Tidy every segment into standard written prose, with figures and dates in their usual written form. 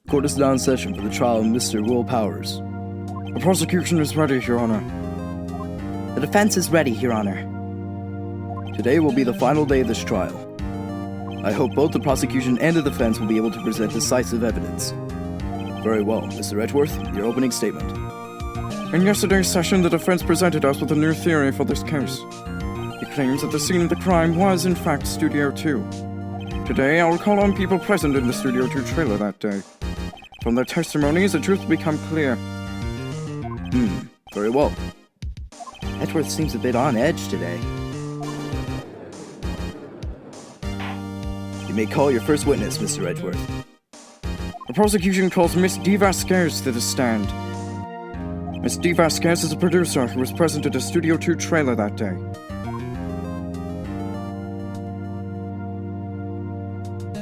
Court is now in session for the trial of Mr. Will Powers. The prosecution is ready, Your Honor. The defense is ready, Your Honor. Today will be the final day of this trial. I hope both the prosecution and the defense will be able to present decisive evidence. Very well, Mr. Edgeworth, your opening statement. In yesterday's session, the defense presented us with a new theory for this case. It claims that the scene of the crime was, in fact, Studio 2. Today, I will call on people present in the Studio 2 trailer that day. From their testimonies, the truth will become clear. Very well. Edgeworth seems a bit on edge today. You may call your first witness, Mr. Edgeworth. The prosecution calls Miss D. Vasquez to the stand. Miss D. Vasquez is a producer who was present at the Studio 2 trailer that day.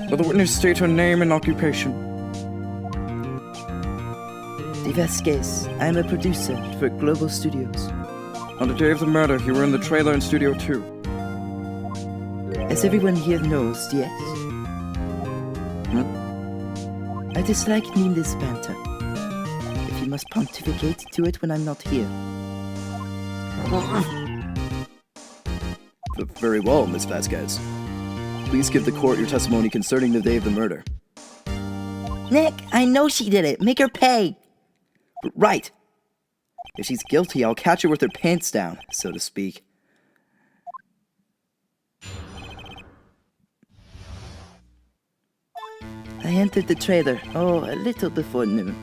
Will the witness state her name and occupation? D. Vasquez. I am a producer for Global Studios. On the day of the murder, you were in the trailer in Studio 2. As everyone here knows, yes. I dislike needless banter. If you must pontificate, do it when I'm not here. Very well, Miss Vasquez. Please give the court your testimony concerning the day of the murder. Nick, I know she did it. Make her pay. Right. If she's guilty, I'll catch her with her pants down, so to speak. I entered the trailer, a little before noon.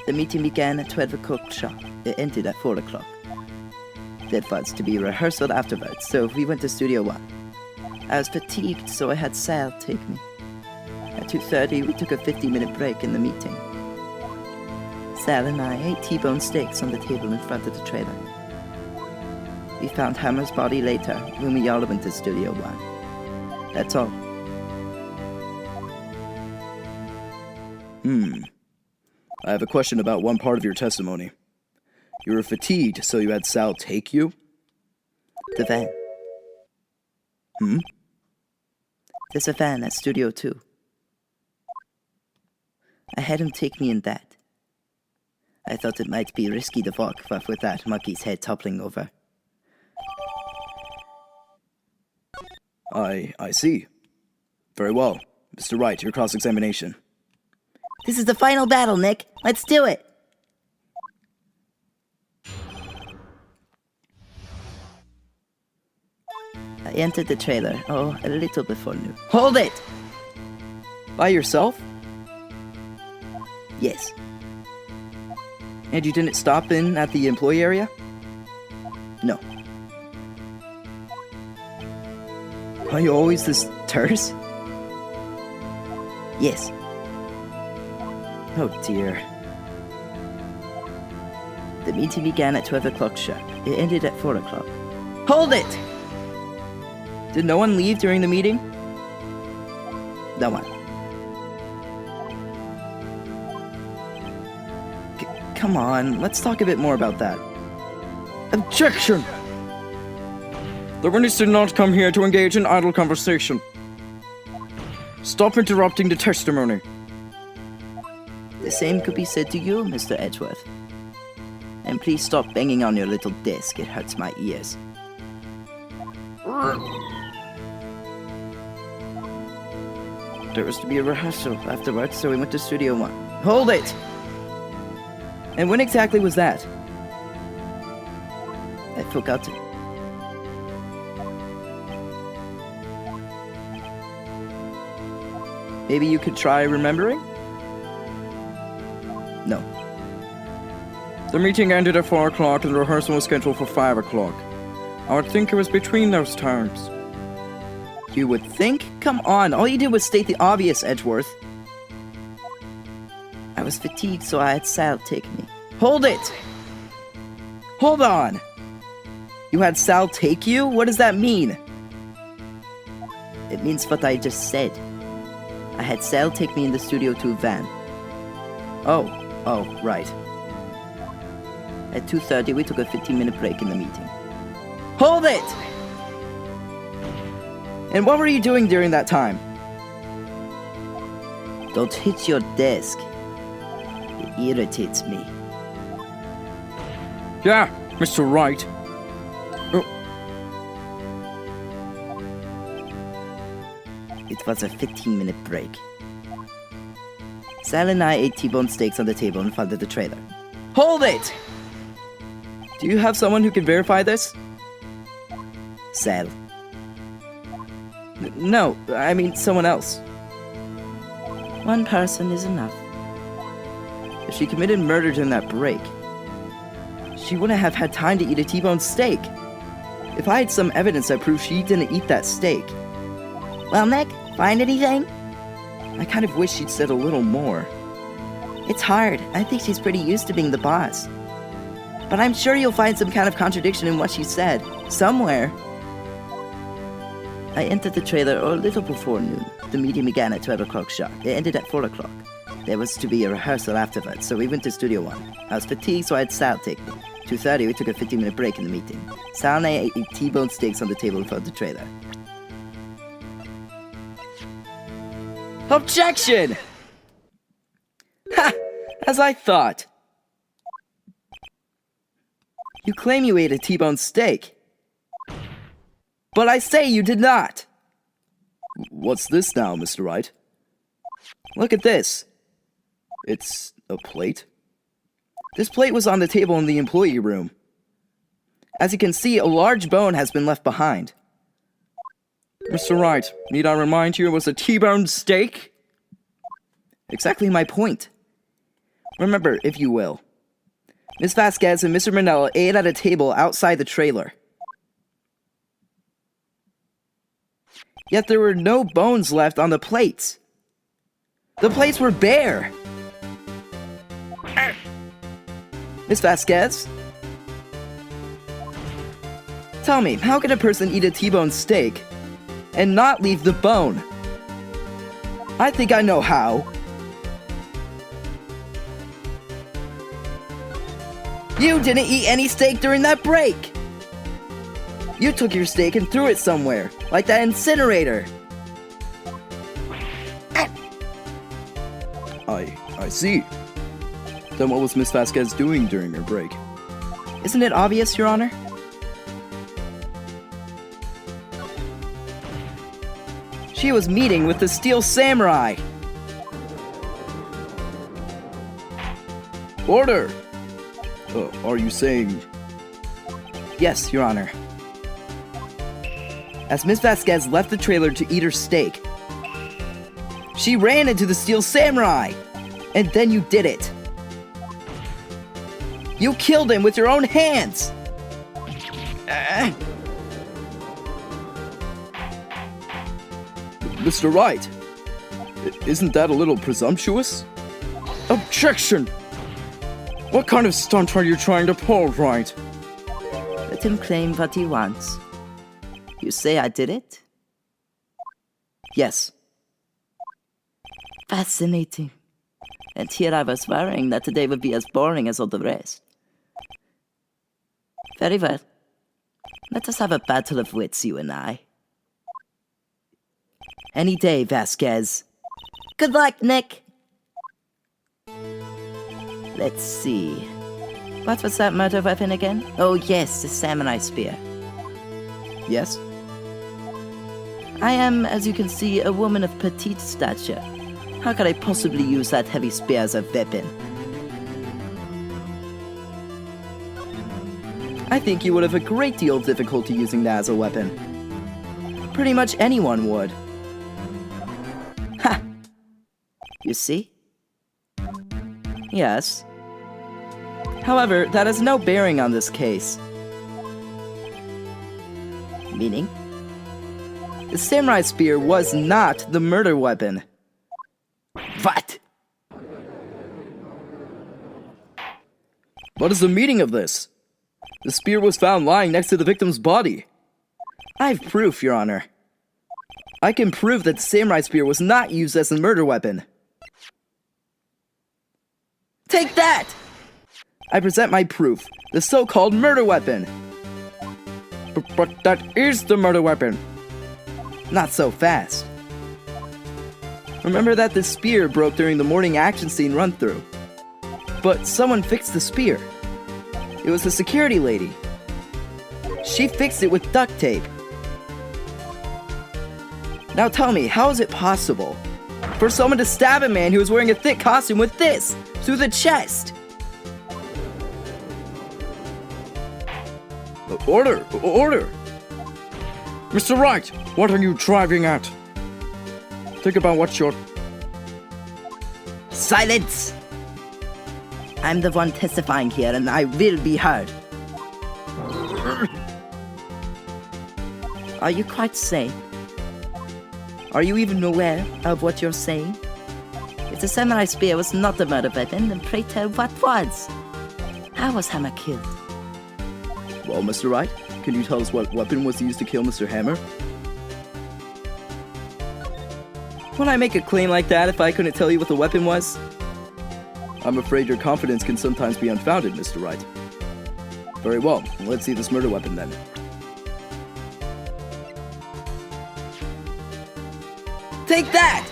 The meeting began at 12 o'clock sharp. It ended at 4 o'clock. There was to be a rehearsal afterwards, so we went to Studio 1. I was fatigued, so I had Sal take me. At 2:30, we took a 50-minute break in the meeting. Sal and I ate T-bone steaks on the table in front of the trailer. We found Hammer's body later when we all went to Studio 1. That's all. I have a question about one part of your testimony. You were fatigued, so you had Sal take you? The van. There's a van at Studio 2. I had him take me in that. I thought it might be risky to walk with that monkey's head toppling over. I see. Very well. Mr. Wright, your cross-examination. This is the final battle, Nick. Let's do it. I entered the trailer, a little before noon. Hold it! By yourself? Yes. And you didn't stop in at the employee area? No. Are you always this terse? Yes. Oh dear. The meeting began at 12 o'clock sharp. It ended at 4 o'clock. Hold it! Did no one leave during the meeting? No one. Come on, let's talk a bit more about that. Objection! The witness did not come here to engage in idle conversation. Stop interrupting the testimony. The same could be said to you, Mr. Edgeworth. And please stop banging on your little desk. It hurts my ears. There was to be a rehearsal afterwards, so we went to Studio 1. Hold it! And when exactly was that? I forgot to. Maybe you could try remembering? No. The meeting ended at 4 o'clock and the rehearsal was scheduled for 5 o'clock. I would think it was between those times. You would think? Come on, all you did was state the obvious, Edgeworth. I was fatigued, so I had Sal take me. Hold it! Hold on! You had Sal take you? What does that mean? It means what I just said. I had Sal take me in the Studio 2 van. Oh, right. At 2:30, we took a 15-minute break in the meeting. Hold it! And what were you doing during that time? Don't hit your desk. It irritates me. Yeah, Mr. Wright. It was a 15-minute break. Sal and I ate T-bone steaks on the table in front of the trailer. Hold it! Do you have someone who can verify this? Sal. No, I mean someone else. One person is enough. If she committed murder during that break, she wouldn't have had time to eat a T-bone steak. If I had some evidence that proved she didn't eat that steak, Well, Nick, find anything? I kind of wish she'd said a little more. It's hard. I think she's pretty used to being the boss. But I'm sure you'll find some kind of contradiction in what she said. Somewhere. I entered the trailer a little before noon. The meeting began at 12 o'clock sharp. It ended at 4 o'clock. There was to be a rehearsal afterwards, so we went to Studio 1. I was fatigued, so I had Sal take me. 2:30, we took a 15-minute break in the meeting. Sal and I ate T-bone steaks on the table in front of the trailer. Objection! Ha! As I thought. You claim you ate a T-bone steak. But I say you did not. What's this now, Mr. Wright? Look at this. It's a plate. This plate was on the table in the employee room. As you can see, a large bone has been left behind. Mr. Wright, need I remind you it was a T-bone steak? Exactly my point. Remember, if you will, Miss Vasquez and Mr. Manella ate at a table outside the trailer. Yet there were no bones left on the plates. The plates were bare. Miss Vasquez? Tell me, how can a person eat a T-bone steak and not leave the bone? I think I know how. You didn't eat any steak during that break. You took your steak and threw it somewhere, like that incinerator. I see. Then what was Miss Vasquez doing during her break? Isn't it obvious, Your Honor? She was meeting with the Steel Samurai. Order! Are you saying... Yes, Your Honor. As Miss Vasquez left the trailer to eat her steak, she ran into the Steel Samurai, and then you did it. You killed him with your own hands! Mr. Wright, isn't that a little presumptuous? Objection! What kind of stunt are you trying to pull, Wright? Let him claim what he wants. You say I did it? Yes. Fascinating. And here I was worrying that today would be as boring as all the rest. Very well. Let us have a battle of wits, you and I. Any day, Vasquez. Good luck, Nick. Let's see. What was that murder weapon again? Oh yes, the samurai spear. Yes? I am, as you can see, a woman of petite stature. How could I possibly use that heavy spear as a weapon? I think you would have a great deal of difficulty using that as a weapon. Pretty much anyone would. Ha! You see? Yes. However, that has no bearing on this case. Meaning? The samurai spear was not the murder weapon. What? What is the meaning of this? The spear was found lying next to the victim's body. I have proof, Your Honor. I can prove that the samurai spear was not used as a murder weapon. Take that! I present my proof, the so-called murder weapon. But that is the murder weapon. Not so fast. Remember that the spear broke during the morning action scene run-through. But someone fixed the spear. It was the security lady. She fixed it with duct tape. Now tell me, how is it possible for someone to stab a man who was wearing a thick costume with this through the chest? Order! Order! Mr. Wright, what are you driving at? Think about what you're... Silence! I'm the one testifying here, and I will be heard. Are you quite sane? Are you even aware of what you're saying? If the samurai spear was not the murder weapon, then pray tell what was? How was Hammer killed? Well, Mr. Wright, can you tell us what weapon was used to kill Mr. Hammer? Would I make a claim like that if I couldn't tell you what the weapon was? I'm afraid your confidence can sometimes be unfounded, Mr. Wright. Very well, let's see this murder weapon then. Take that!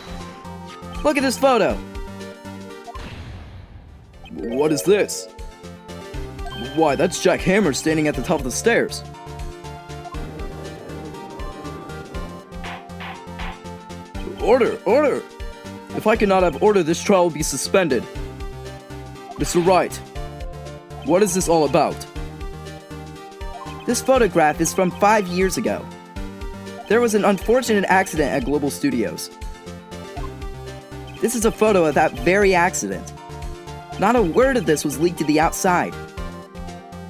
Look at this photo! What is this? Why, that's Jack Hammer standing at the top of the stairs. Order! Order! If I cannot have order, this trial will be suspended. Mr. Wright, what is this all about? This photograph is from 5 years ago. There was an unfortunate accident at Global Studios. This is a photo of that very accident. Not a word of this was leaked to the outside.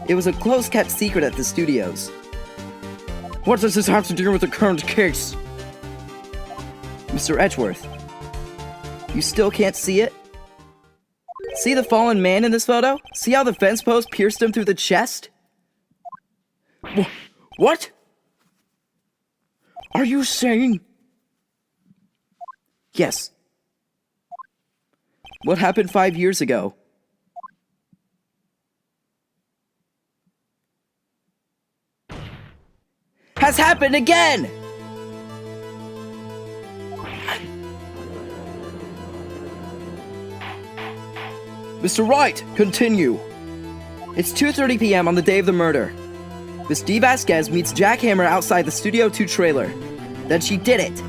It was a close-kept secret at the studios. What does this have to do with the current case? Mr. Edgeworth, you still can't see it? See the fallen man in this photo? See how the fence post pierced him through the chest? What? Are you saying? Yes. What happened 5 years ago? Has happened again! Mr. Wright, continue. It's 2:30 p.m. on the day of the murder. Miss D. Vasquez meets Jack Hammer outside the Studio 2 trailer. Then she did it.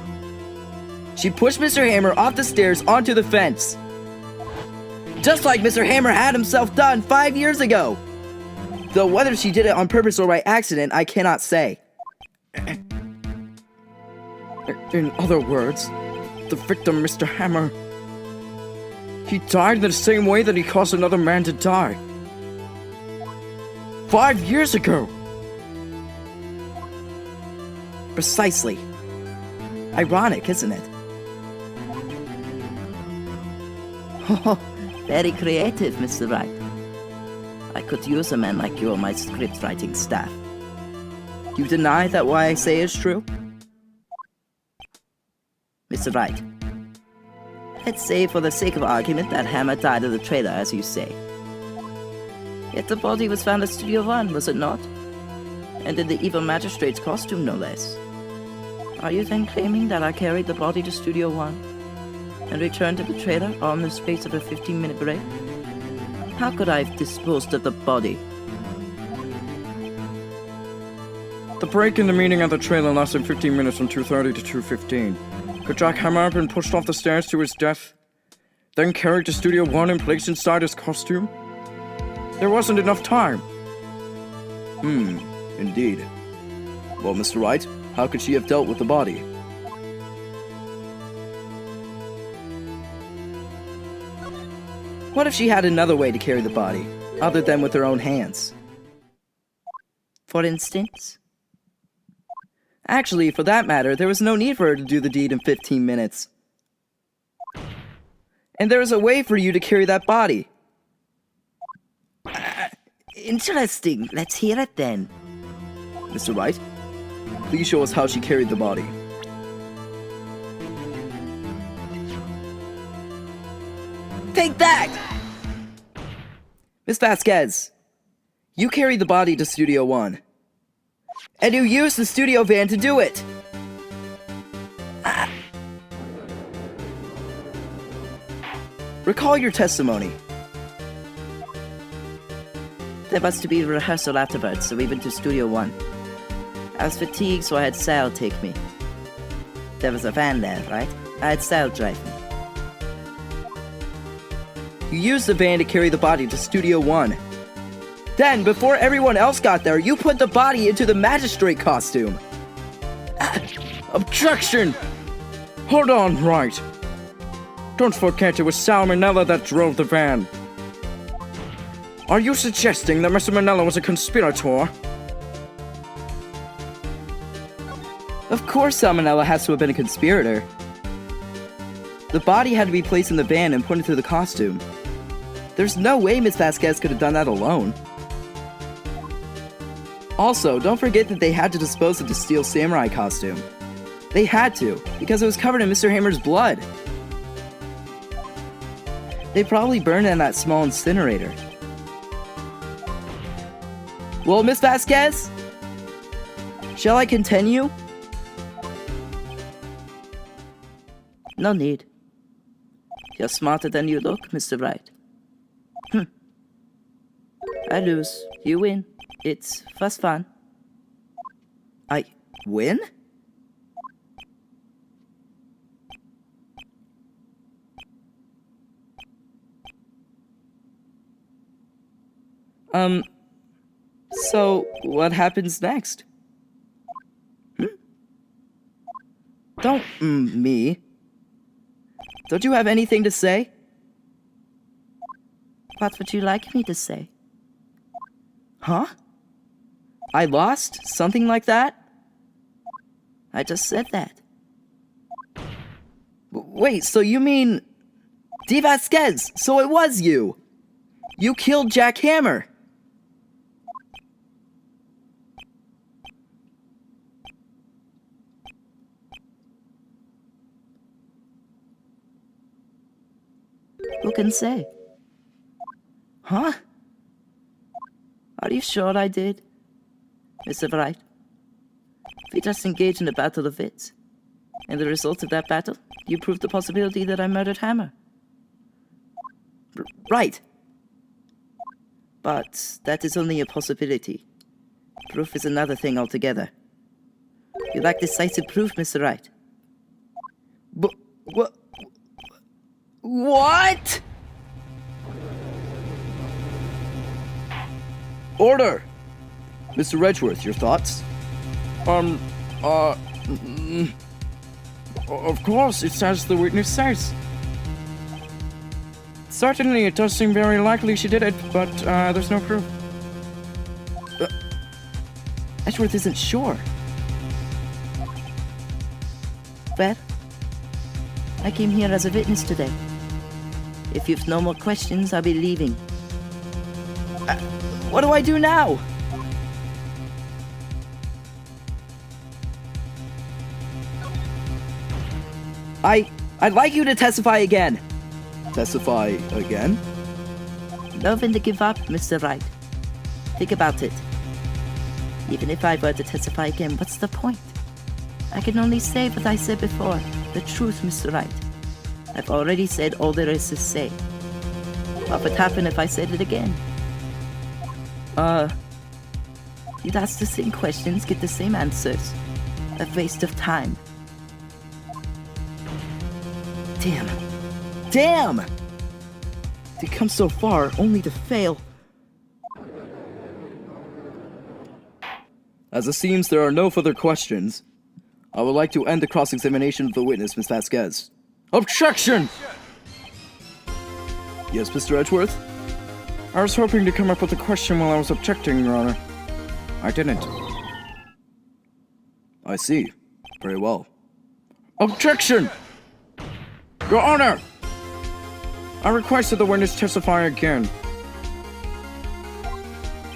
She pushed Mr. Hammer off the stairs onto the fence. Just like Mr. Hammer had himself done 5 years ago. Though whether she did it on purpose or by accident, I cannot say. In other words, the victim, Mr. Hammer, he died in the same way that he caused another man to die. 5 years ago! Precisely. Ironic, isn't it? Oh, very creative, Mr. Wright. I could use a man like you on my script writing staff. You deny that what I say is true? Mr. Wright, let's say for the sake of argument that Hammer died in the trailer, as you say. Yet the body was found at Studio 1, was it not? And in the evil magistrate's costume, no less. Are you then claiming that I carried the body to Studio 1 and returned to the trailer all in the space of a 15-minute break? How could I have disposed of the body? The break in the meeting at the trailer lasted 15 minutes from 2:30 to 2:15. Could Jack Hammer have been pushed off the stairs to his death, then carried to Studio 1 and placed inside his costume? There wasn't enough time. Indeed. Well, Mr. Wright, how could she have dealt with the body? What if she had another way to carry the body, other than with her own hands? For instance? Actually, for that matter, there was no need for her to do the deed in 15 minutes. And there was a way for you to carry that body. Interesting. Let's hear it then. Mr. Wright, please show us how she carried the body. Take that! Miss Vasquez, you carried the body to Studio 1. And you used the studio van to do it! Recall your testimony. There was to be a rehearsal afterwards, so we went to Studio 1. I was fatigued, so I had Sal take me. There was a van there, right? I had Sal drive me. You used the van to carry the body to Studio 1. Then, before everyone else got there, you put the body into the magistrate costume. Objection! Hold on, Wright. Don't forget it was Salmonella that drove the van. Are you suggesting that Mr. Manella was a conspirator? Of course Salmonella has to have been a conspirator. The body had to be placed in the van and put into the costume. There's no way Miss Vasquez could have done that alone. Also, don't forget that they had to dispose of the steel samurai costume. They had to, because it was covered in Mr. Hammer's blood. They probably burned it in that small incinerator. Well, Miss Vasquez? Shall I continue? No need. You're smarter than you look, Mr. Wright. I lose. You win. It was fun. I win? So what happens next? Don't me. Don't you have anything to say? What would you like me to say? Huh? I lost? Something like that? I just said that. Wait, so you mean... D. Vasquez, so it was you! You killed Jack Hammer! Who can say? Huh? Are you sure I did? Mr. Wright? We just engaged in a battle of wits. And the result of that battle, you proved the possibility that I murdered Hammer. Right. But that is only a possibility. Proof is another thing altogether. You lack decisive proof, Mr. Wright. What? Order! Mr. Redgeworth, your thoughts? Of course, it's as the witness says. Certainly, it does seem very likely she did it, but there's no proof. Edgeworth isn't sure. Well, I came here as a witness today. If you've no more questions, I'll be leaving. What do I do now? I'd like you to testify again. Testify again? Know when to give up, Mr. Wright. Think about it. Even if I were to testify again, what's the point? I can only say what I said before. The truth, Mr. Wright. I've already said all there is to say. What would happen if I said it again? You'd ask the same questions, get the same answers. A waste of time. Damn! To come so far, only to fail. As it seems there are no further questions, I would like to end the cross-examination of the witness, Miss Vasquez. Objection! Yes, Mr. Edgeworth? I was hoping to come up with a question while I was objecting, Your Honor. I didn't. I see. Very well. Objection! Your Honor! I requested the witness testify again.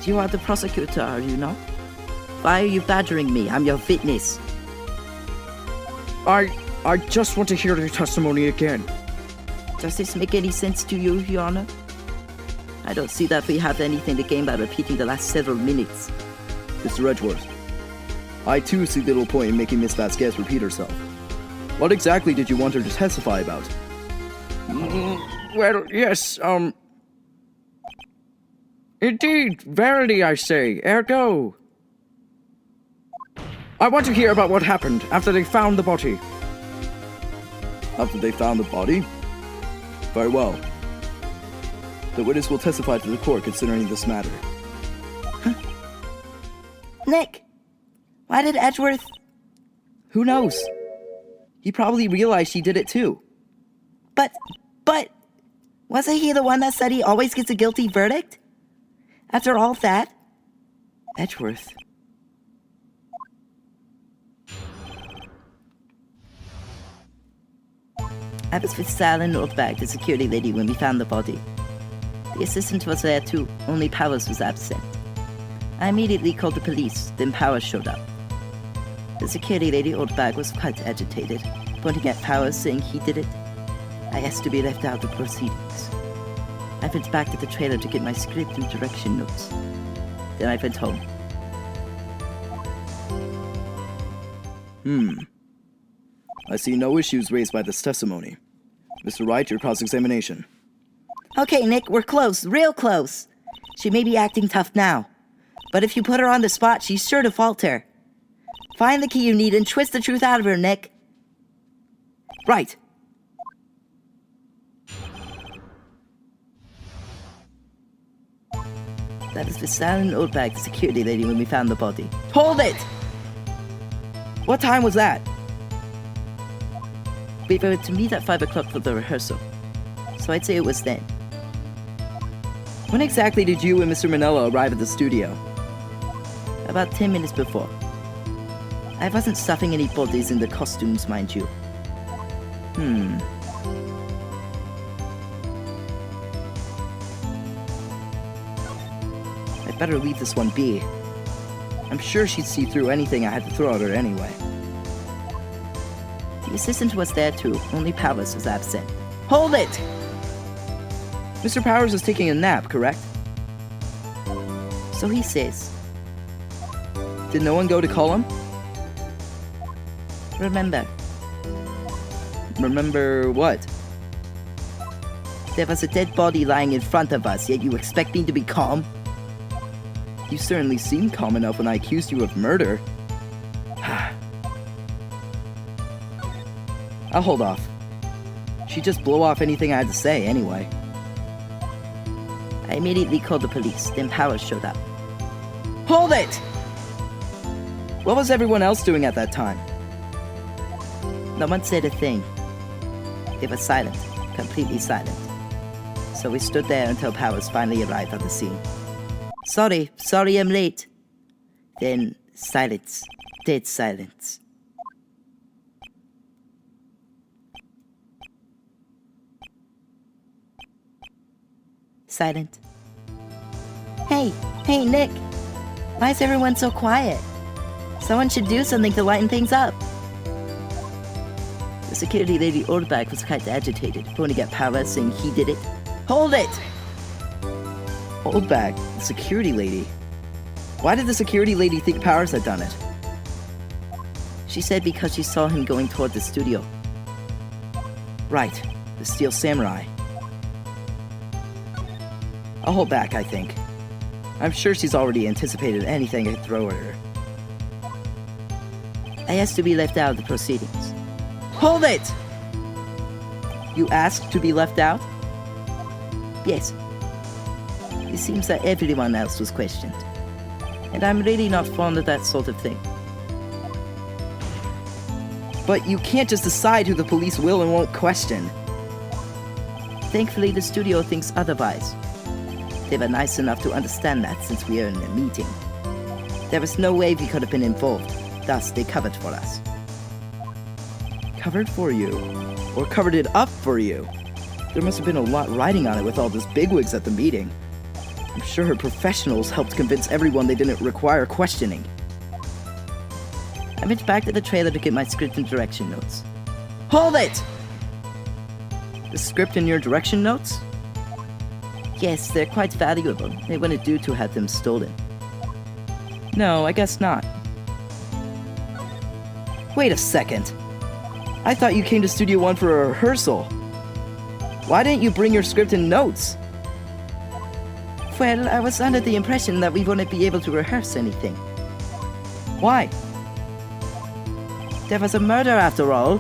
You are the prosecutor, are you not? Why are you badgering me? I'm your witness. I just want to hear your testimony again. Does this make any sense to you, Your Honor? I don't see that we have anything to gain by repeating the last several minutes. Mr. Edgeworth, I too see little point in making Miss Vasquez repeat herself. What exactly did you want her to testify about? Well, yes, Indeed, verily I say, ergo. I want to hear about what happened after they found the body. After they found the body? Very well. The witness will testify to the court concerning this matter. Nick, why did Edgeworth... Who knows? He probably realized she did it too. But, wasn't he the one that said he always gets a guilty verdict? After all that? Edgeworth. I was with Sal and Nordbag, the security lady, when we found the body. The assistant was there too, only Powers was absent. I immediately called the police, then Powers showed up. The security lady, Nordbag, was quite agitated, pointing at Powers, saying he did it. I asked to be left out of proceedings. I went back to the trailer to get my script and direction notes. Then I went home. I see no issues raised by this testimony. Mr. Wright, your cross-examination. Okay, Nick, we're close, real close. She may be acting tough now, but if you put her on the spot, she's sure to falter. Find the key you need and twist the truth out of her, Nick. Right. That is with Sal and Nordbag, the security lady, when we found the body. Hold it! What time was that? We were to meet at 5 o'clock for the rehearsal, so I'd say it was then. When exactly did you and Mr. Manella arrive at the studio? About 10 minutes before. I wasn't stuffing any bodies in the costumes, mind you. I'd better leave this one be. I'm sure she'd see through anything I had to throw at her anyway. The assistant was there too, only Powers was absent. Hold it! Mr. Powers is taking a nap, correct? So he says. Did no one go to call him? Remember, Remember what? there was a dead body lying in front of us, yet you expect me to be calm? You certainly seemed calm enough when I accused you of murder. I'll hold off. She'd just blow off anything I had to say anyway. I immediately called the police, then Powers showed up. Hold it! What was everyone else doing at that time? No one said a thing. They were silent, completely silent. So we stood there until Powers finally arrived on the scene. Sorry I'm late. Then silence, dead silence. Silent. Hey, Nick. Why is everyone so quiet? Someone should do something to lighten things up. The security lady Oldback was quite agitated, pointing at Powers, saying he did it. Hold it! Oldback, the security lady. Why did the security lady think Powers had done it? She said because she saw him going toward the studio. Right, the Steel Samurai. I'll hold back, I think. I'm sure she's already anticipated anything I could throw at her. I asked to be left out of the proceedings. Hold it! You asked to be left out? Yes. It seems that everyone else was questioned. And I'm really not fond of that sort of thing. But you can't just decide who the police will and won't question. Thankfully, the studio thinks otherwise. They were nice enough to understand that since we were in a meeting. There was no way we could have been involved, thus they covered for us. Covered for you? Or covered it up for you? There must have been a lot riding on it with all those bigwigs at the meeting. I'm sure her professionals helped convince everyone they didn't require questioning. I went back to the trailer to get my script and direction notes. Hold it! The script and your direction notes? Yes, they're quite valuable. It wouldn't do to have them stolen. No, I guess not. Wait a second. I thought you came to Studio One for a rehearsal. Why didn't you bring your script and notes? Well, I was under the impression that we wouldn't be able to rehearse anything. Why? There was a murder after all.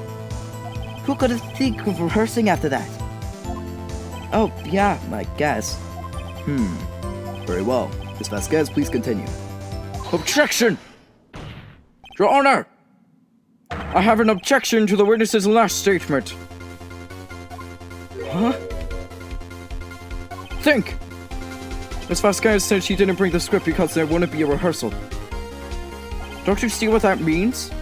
Who could think of rehearsing after that? Oh, yeah, I guess. Very well. Miss Vasquez, please continue. Objection! Your Honor! I have an objection to the witness's last statement. Huh? Think! Miss Vasquez said she didn't bring the script because there wouldn't be a rehearsal. Don't you see what that means?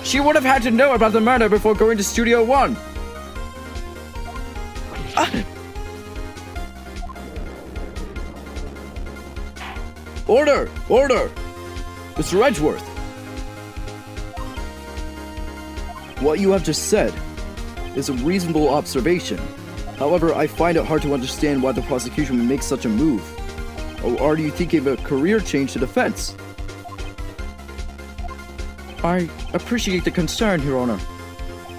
She would have had to know about the murder before going to Studio 1. Order! Order! Mr. Edgeworth! What you have just said is a reasonable observation. However, I find it hard to understand why the prosecution would make such a move. Or are you thinking of a career change to defense? I appreciate the concern, Your Honor.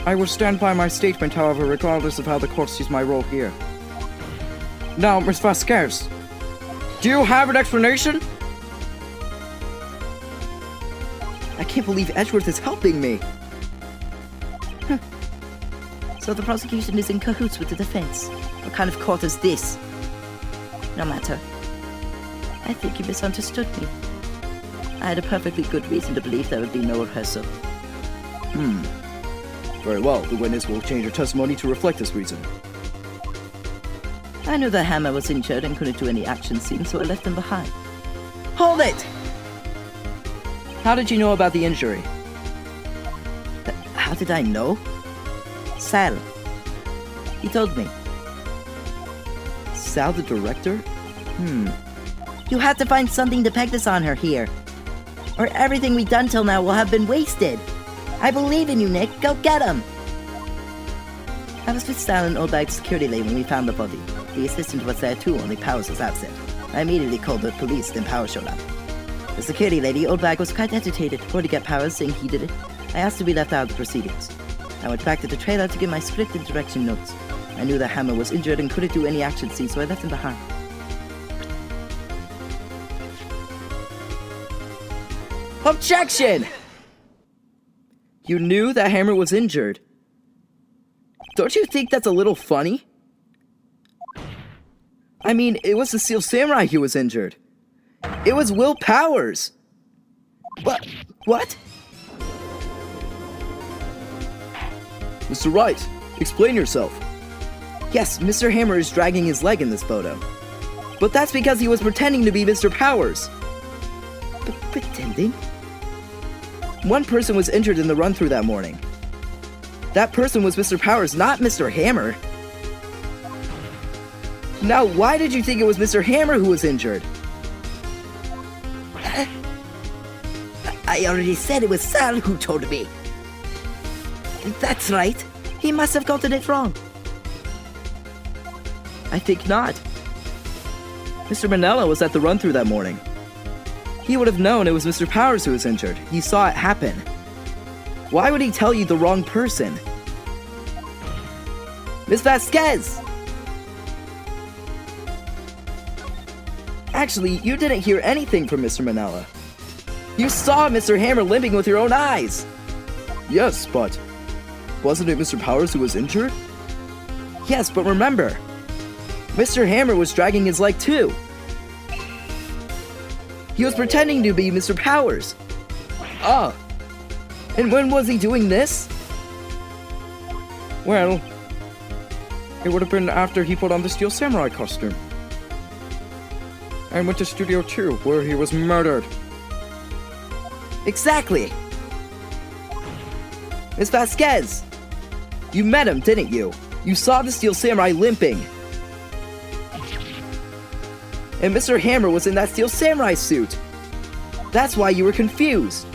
I will stand by my statement, however, regardless of how the court sees my role here. Now, Miss Vasquez, do you have an explanation? I can't believe Edgeworth is helping me. So the prosecution is in cahoots with the defense. What kind of court is this? No matter. I think you misunderstood me. I had a perfectly good reason to believe there would be no rehearsal. Very well, the witness will change her testimony to reflect this reason. I knew that Hammer was injured and couldn't do any action scenes, so I left him behind. Hold it! How did you know about the injury? How did I know? Sal. He told me. Sal the director? You had to find something to peg this on her here. Or everything we've done till now will have been wasted. I believe in you, Nick. Go get him! I was with Sal and Oldbag's security lane when we found the body. The assistant was there too, only Powers was absent. I immediately called the police, then Powers showed up. The security lady, Oldbag, was quite agitated. Before to get Powers, saying he did it, I asked to be left out of the proceedings. I went back to the trailer to give my script and direction notes. I knew that Hammer was injured and couldn't do any action scenes, so I left him behind. Objection! You knew that Hammer was injured. Don't you think that's a little funny? I mean, it was the Steel Samurai who was injured. It was Will Powers. What? Mr. Wright, explain yourself. Yes, Mr. Hammer is dragging his leg in this photo. But that's because he was pretending to be Mr. Powers. Pretending? One person was injured in the run-through that morning. That person was Mr. Powers, not Mr. Hammer. Now, why did you think it was Mr. Hammer who was injured? I already said it was Sal who told me. That's right. He must have gotten it wrong. I think not. Mr. Manella was at the run-through that morning. He would have known it was Mr. Powers who was injured. He saw it happen. Why would he tell you the wrong person? Miss Vasquez! Actually, you didn't hear anything from Mr. Manella. You saw Mr. Hammer limping with your own eyes. Yes, but wasn't it Mr. Powers who was injured? Yes, but remember, Mr. Hammer was dragging his leg too. He was pretending to be Mr. Powers. And when was he doing this? Well, it would have been after he put on the Steel Samurai costume. And went to Studio 2, where he was murdered. Exactly. Miss Vasquez, you met him, didn't you? You saw the Steel Samurai limping. And Mr. Hammer was in that Steel Samurai suit. That's why you were confused.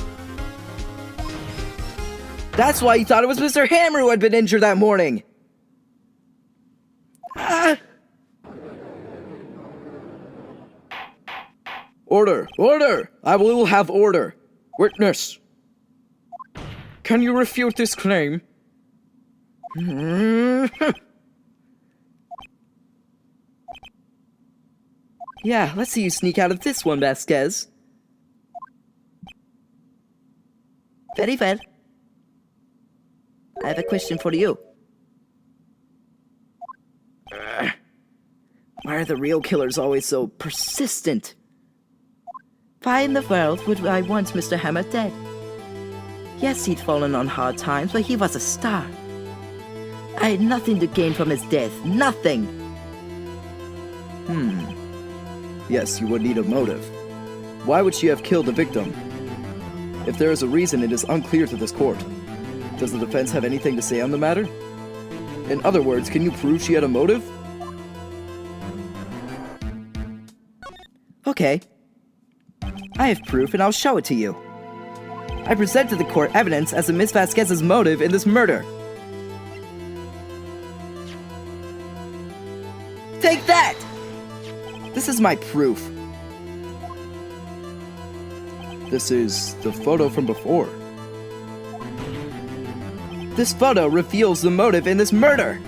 That's why you thought it was Mr. Hammer who had been injured that morning. Order! Order! I will have order. Witness, can you refute this claim? Yeah, let's see you sneak out of this one, Vasquez. Very well. I have a question for you. Why are the real killers always so persistent? Why in the world would I want Mr. Hammer dead? Yes, he'd fallen on hard times, but he was a star. I had nothing to gain from his death. Nothing! Yes, you would need a motive. Why would she have killed the victim? If there is a reason, it is unclear to this court. Does the defense have anything to say on the matter? In other words, can you prove she had a motive? Okay. I have proof and I'll show it to you. I present to the court evidence as to Miss Vasquez's motive in this murder. Take that! This is my proof. This is the photo from before. This photo reveals the motive in this murder.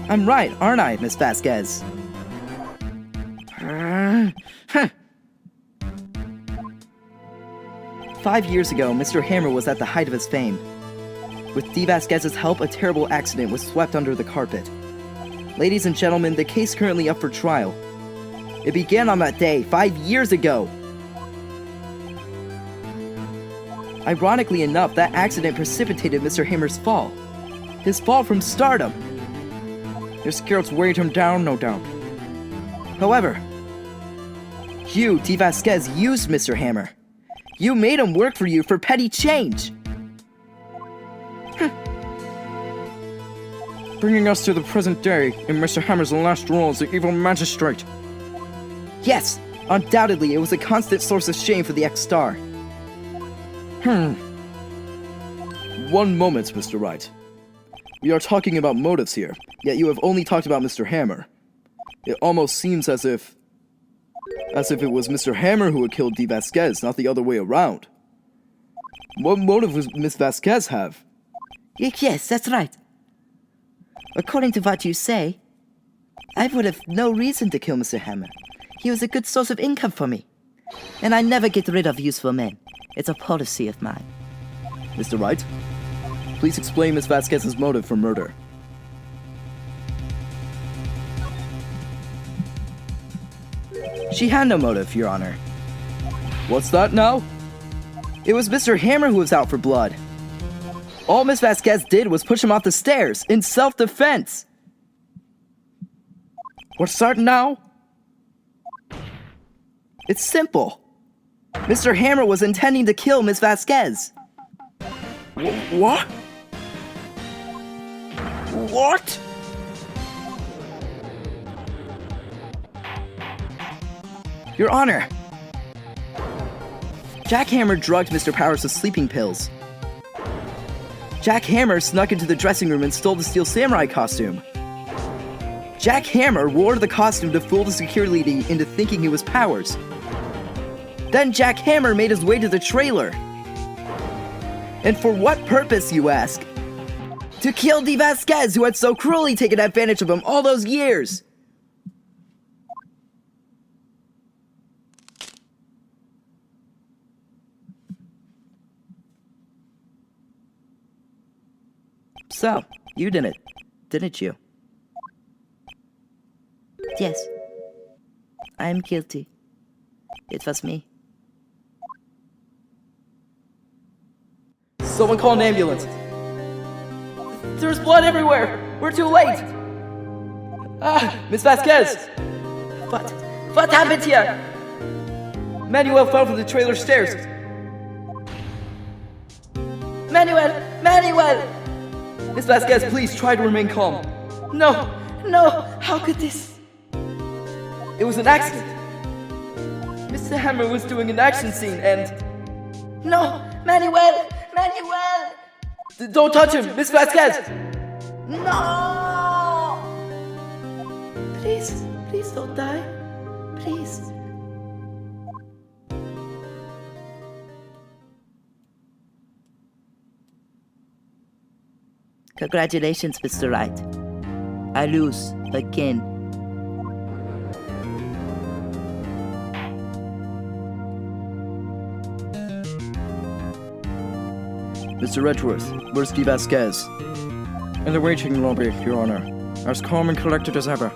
I'm right, aren't I, Miss Vasquez? 5 years ago, Mr. Hammer was at the height of his fame. With D. Vasquez's help, a terrible accident was swept under the carpet. Ladies and gentlemen, the case currently up for trial. It began on that day, 5 years ago. Ironically enough, that accident precipitated Mr. Hammer's fall. His fall from stardom. His skills weighed him down, no doubt. However, you, D. Vasquez, used Mr. Hammer. You made him work for you for petty change. Bringing us to the present day in Mr. Hammer's last role as the evil magistrate. Yes, undoubtedly it was a constant source of shame for the ex-star. One moment, Mr. Wright. We are talking about motives here, yet you have only talked about Mr. Hammer. It almost seems as if it was Mr. Hammer who had killed D. Vasquez, not the other way around. What motive does Miss Vasquez have? Yes, that's right. According to what you say, I would have no reason to kill Mr. Hammer. He was a good source of income for me. And I never get rid of useful men. It's a policy of mine. Mr. Wright, please explain Miss Vasquez's motive for murder. She had no motive, Your Honor. What's that now? It was Mr. Hammer who was out for blood. All Miss Vasquez did was push him off the stairs in self-defense. What's that now? It's simple. Mr. Hammer was intending to kill Miss Vasquez. What? What? Your Honor, Jack Hammer drugged Mr. Powers with sleeping pills. Jack Hammer snuck into the dressing room and stole the Steel Samurai costume. Jack Hammer wore the costume to fool the security into thinking he was Powers. Then Jack Hammer made his way to the trailer. And for what purpose, you ask? To kill D. Vasquez, who had so cruelly taken advantage of him all those years. So, you did it, didn't you? Yes. I am guilty. It was me. Someone call an ambulance. There's blood everywhere. We're too late. Miss Vasquez. What happened here? Manuel fell from the trailer stairs. Manuel! Miss Vasquez, please try to remain calm. No, how could this? It was an accident. Mr. Hammer was doing an action scene and... No, Manuel! Don't touch him, Miss Vasquez! No! Please don't die. Please. Congratulations, Mr. Wright. I lose again. Mr. Edgeworth, where's Guy Vasquez? In the waiting lobby, Your Honor. As calm and collected as ever.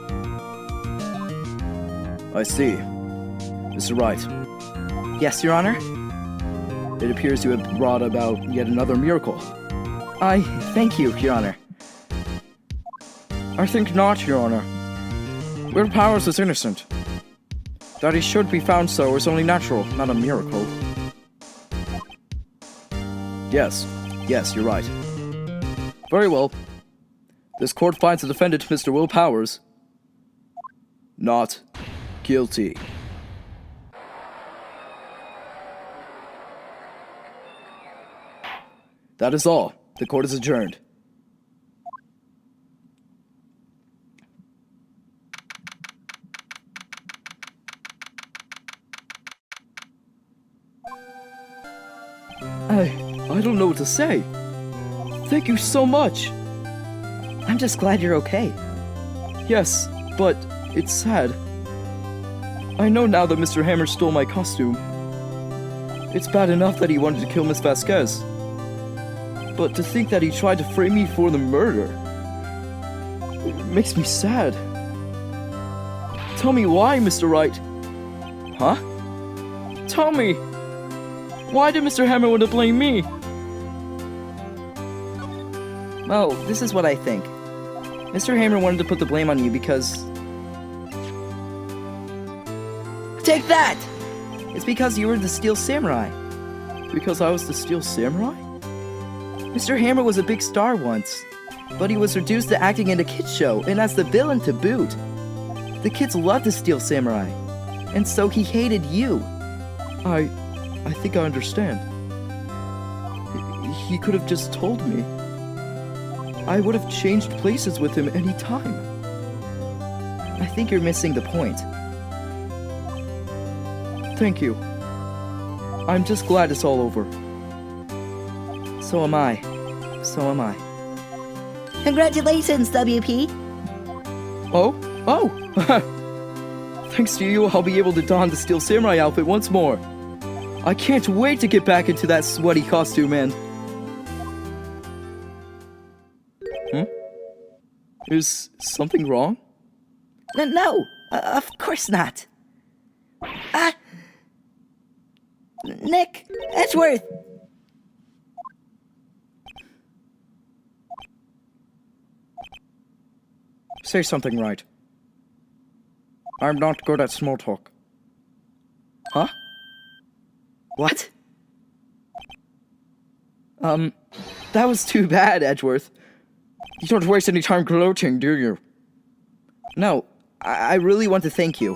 I see. Mr. Wright, Yes, Your Honor? it appears you have brought about yet another miracle. I thank you, Your Honor. I think not, Your Honor. Will Powers is innocent. That he should be found so is only natural, not a miracle. Yes, you're right. Very well. This court finds the defendant, Mr. Will Powers, not guilty. That is all. The court is adjourned. I don't know what to say. Thank you so much. I'm just glad you're okay. Yes, but it's sad. I know now that Mr. Hammer stole my costume. It's bad enough that he wanted to kill Miss Vasquez. But to think that he tried to frame me for the murder, it makes me sad. Tell me why, Mr. Wright. Huh? Tell me! Why did Mr. Hammer want to blame me? Well, this is what I think. Mr. Hammer wanted to put the blame on you because... Take that! It's because you were the Steel Samurai. Because I was the Steel Samurai? Mr. Hammer was a big star once, but he was reduced to acting in a kids show and as the villain to boot. The kids loved the Steel Samurai, and so he hated you. I think I understand. He could have just told me. I would have changed places with him any time. I think you're missing the point. Thank you. I'm just glad it's all over. So am I. So am I. Congratulations, WP! Oh? Thanks to you, I'll be able to don the Steel Samurai outfit once more. I can't wait to get back into that sweaty costume, man. Is something wrong? No, of course not. Nick, Edgeworth! Say something right. I'm not good at small talk. Huh? What? That was too bad, Edgeworth. You don't waste any time gloating, do you? No, I really want to thank you.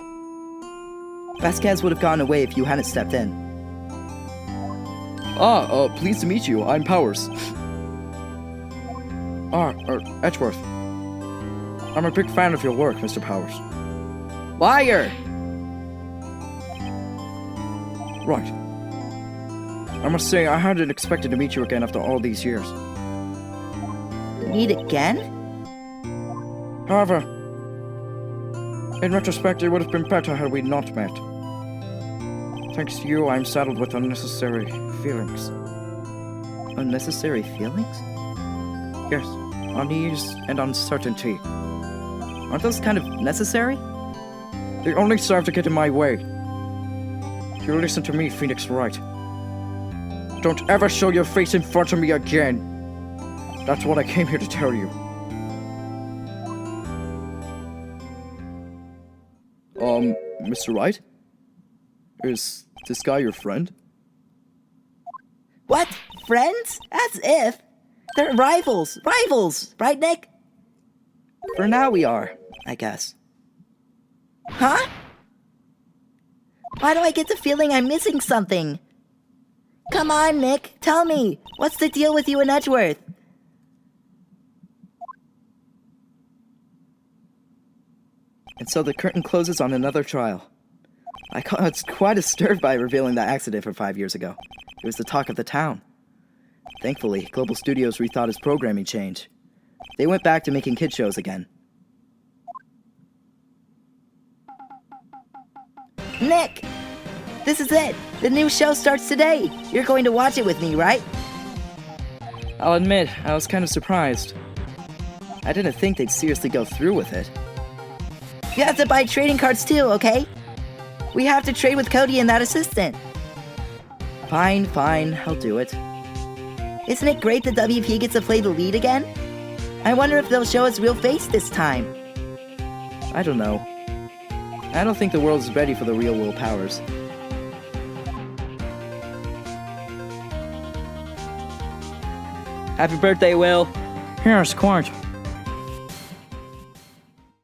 Vasquez would have gone away if you hadn't stepped in. Pleased to meet you. I'm Powers. Edgeworth. I'm a big fan of your work, Mr. Powers. Liar! Right. I must say, I hadn't expected to meet you again after all these years. Meet again? However, in retrospect, it would have been better had we not met. Thanks to you, I'm saddled with unnecessary feelings. Unnecessary feelings? Yes, unease and uncertainty. Aren't those kind of necessary? They only serve to get in my way. You listen to me, Phoenix Wright. Don't ever show your face in front of me again. That's what I came here to tell you. Mr. Wright? Is this guy your friend? What? Friends? As if. They're rivals. Rivals! Right, Nick? For now we are, I guess. Huh? Why do I get the feeling I'm missing something? Come on, Nick. Tell me. What's the deal with you and Edgeworth? And so the curtain closes on another trial. I was quite disturbed by revealing that accident from 5 years ago. It was the talk of the town. Thankfully, Global Studios rethought his programming change. They went back to making kid shows again. Nick! This is it! The new show starts today! You're going to watch it with me, right? I'll admit, I was kind of surprised. I didn't think they'd seriously go through with it. You have to buy trading cards too, okay? We have to trade with Cody and that assistant. Fine, I'll do it. Isn't it great that WP gets to play the lead again? I wonder if they'll show us real face this time. I don't know. I don't think the world's ready for the real Will Powers. Happy birthday, Will. Here's quite.